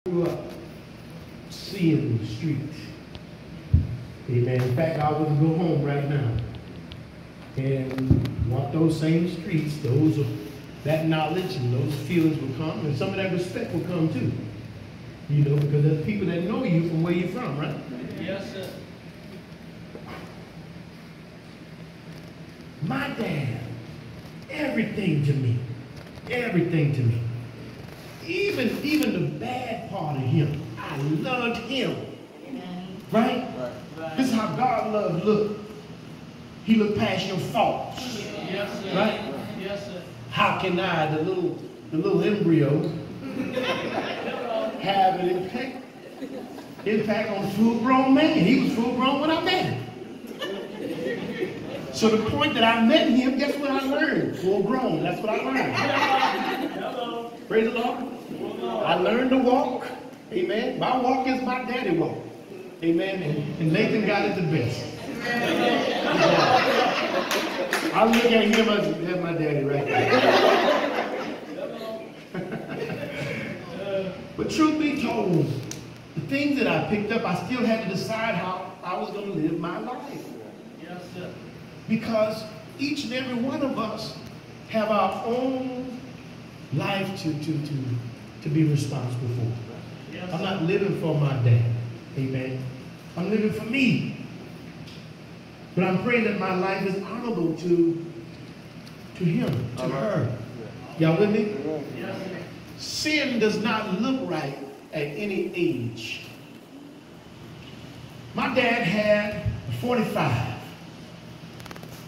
Grew up seeing the streets. Amen. In fact, I would go home right now and walk those same streets. That knowledge and those feelings will come, and some of that respect will come too. You know, because there's people that know you from where you're from, right? Yes, sir. My dad, everything to me. Everything to me. Even the bad part of him, I loved him. Right? This is how God loves. Look, he looked past your faults. Yes, sir. Right? Yes, sir. How can I, the little embryo, have an impact on a full-grown man? He was full-grown when I met him. So the point that I met him, guess what I learned? Full-grown. That's what I learned. Hello. Praise the Lord. I learned to walk. Amen. My walk is my daddy walk. Amen. And Nathan got it the best. I look at him as my daddy right there. But truth be told, the things that I picked up, I still had to decide how I was going to live my life. Yes, sir. Because each and every one of us have our own life to be responsible for. Yes, I'm not living for my dad. Amen. I'm living for me. But I'm praying that my life is honorable to him, to her. Y'all with me? yes, sir. Sin does not look right at any age. My dad had a 45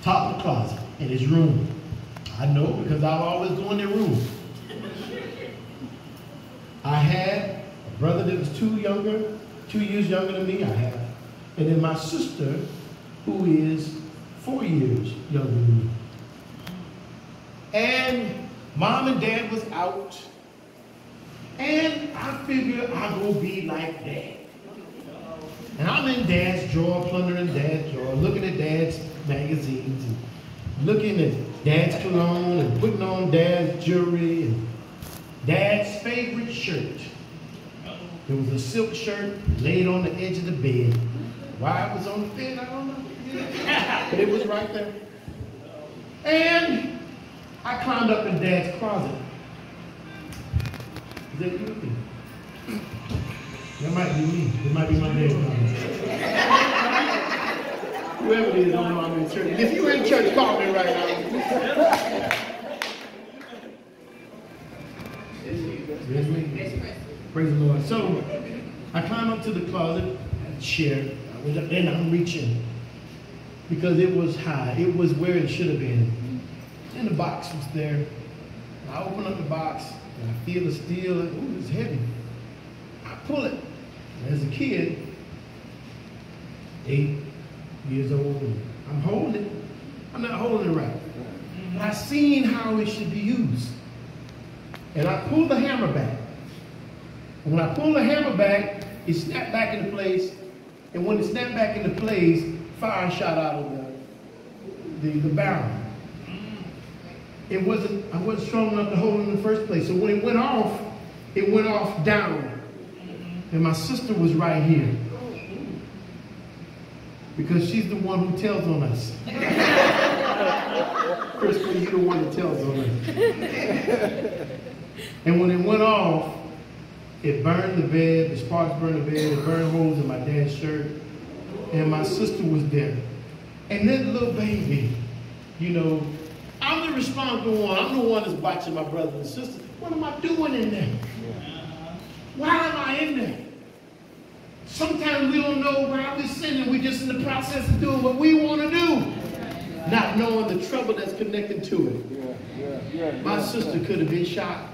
top of the closet in his room. I know because I'll always go in their room. I had a brother that was 2 years younger than me. I have. And then my sister, who is 4 years younger than me. And mom and dad was out. And I figured I'd go be like dad. And I'm in dad's drawer, plundering dad's drawer, looking at dad's magazines, and looking at dad's cologne, and putting on dad's jewelry, and dad's favorite shirt. It was a silk shirt laid on the edge of the bed. Why it was on the bed, I don't know. But it was right there. And I climbed up in dad's closet. Is that you? That might be me. It might be my dad's closet. Whoever it is, don't know I'm in church. If you in church, call me right now. Praise the Lord. So I climb up to the closet, had a chair. I went up there and I'm reaching because it was high. It was where it should have been. And the box was there. I open up the box and I feel the steel. Ooh, it's heavy. I pull it. And as a kid, 8 years old, and I'm holding it. I'm not holding it right. I seen how it should be used. And I pulled the hammer back. And when I pulled the hammer back, it snapped back into place. And when it snapped back into place, fire shot out of the barrel. I wasn't strong enough to hold it in the first place. So when it went off down. And my sister was right here. Because she's the one who tells on us. Crystal, you're the one that tells on us. And when it went off, it burned the bed, the sparks burned the bed, it burned holes in my dad's shirt. And my sister was there. And that little baby, you know, I'm the responsible one. I'm the one that's watching my brothers and sisters. What am I doing in there? Why am I in there? Sometimes we don't know why we're sinning. We're just in the process of doing what we want to do. Not knowing the trouble that's connected to it. My sister could have been shot.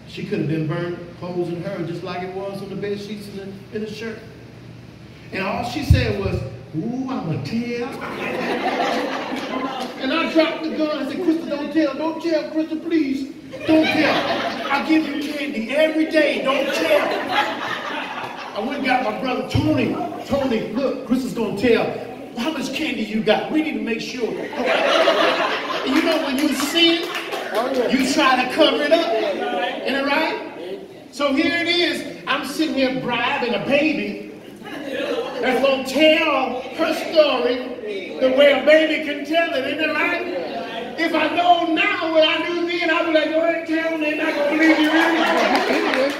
She could have been burnt, holes in her, just like it was on the bed sheets in the shirt. And all she said was, ooh, I'm a tell. And I dropped the gun. I said, Crystal, don't tell, Crystal, please. Don't tell. I give you candy every day. Don't tell. I went and got my brother, Tony. Tony, look, Crystal's going to tell. How much candy you got? We need to make sure. And you know when you sin, you try to cover it up. Isn't it right? So here it is. I'm sitting here bribing a baby that's going to tell her story the way a baby can tell it. Isn't it right? If I know now what I knew then, I'd be like, go ahead and tell them. They're not going to believe you anyway.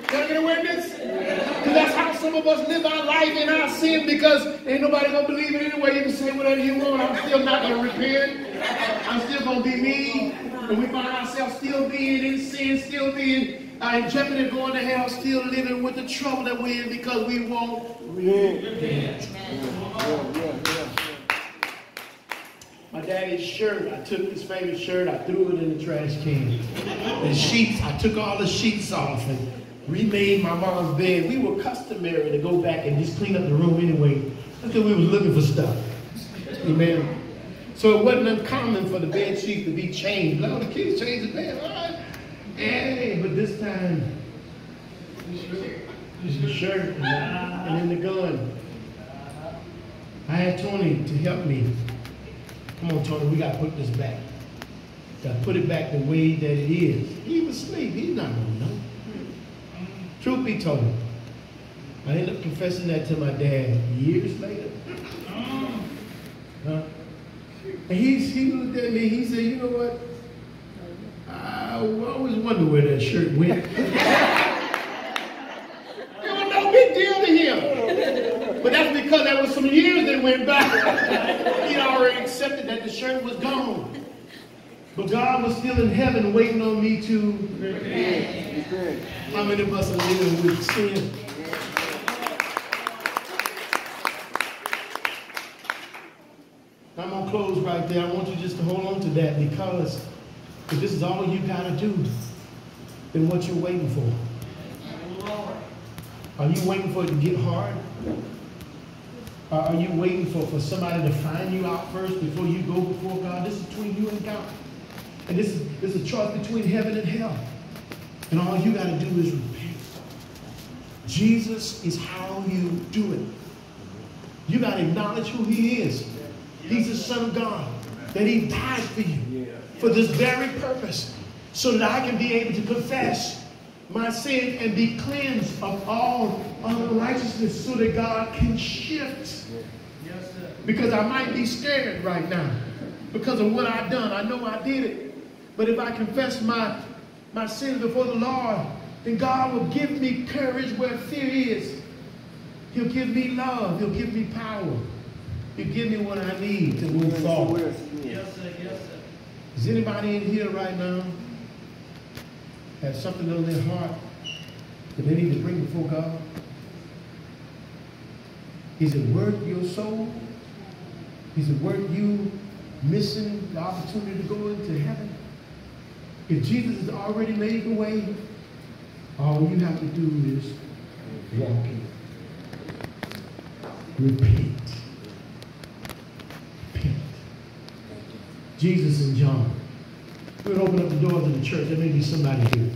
Can I get a witness? Because that's how some of us live our life in our sin, because ain't nobody going to believe it anyway. You can say whatever you want. I'm still not going to repent. I'm still going to be me. And we find ourselves still being in sin, still being in jeopardy of going to hell, still living with the trouble that we're in because we won't repent. My daddy's shirt, I took his favorite shirt, I threw it in the trash can. The sheets, I took all the sheets off and remade my mom's bed. We were customary to go back and just clean up the room anyway, until we was looking for stuff. Amen. So it wasn't uncommon for the bed sheets to be changed. Like, oh, the kids changed the bed, all right. Hey, but this time, just the shirt and then the gun. I had Tony to help me. Come on, Tony, we got to put this back. Got to put it back the way that it is. He was asleep. He's not going to know. Truth be told, I ended up confessing that to my dad years later. And he looked at me, he said, you know what? I always wonder where that shirt went. It was no big deal to him. But that's because there was some years that went by. He already accepted that the shirt was gone. But God was still in heaven waiting on me to repent. How many of us are living with sin? I'm going to close right there. I want you just to hold on to that, because if this is all you got to do, then what you're waiting for? Are you waiting for it to get hard? Are you waiting for somebody to find you out first before you go before God? This is between you and God. And this is a choice between heaven and hell. And all you got to do is repent. Jesus is how you do it. You got to acknowledge who he is. He's the Son of God. That he died for you. For this very purpose. So that I can be able to confess my sin and be cleansed of all unrighteousness, so that God can shift. Because I might be scared right now because of what I've done. I know I did it. But if I confess my sin before the Lord, then God will give me courage where fear is. He'll give me love. He'll give me power. He'll give me what I need to move forward. Yes, sir. Yes, sir. Is anybody in here right now have something on their heart that they need to bring before God? Is it worth your soul? Is it worth you missing the opportunity to go into heaven? If Jesus has already made the way, all you have to do is walk in. Repent. Repent. Jesus and John. We'll open up the doors of the church. There may be somebody here.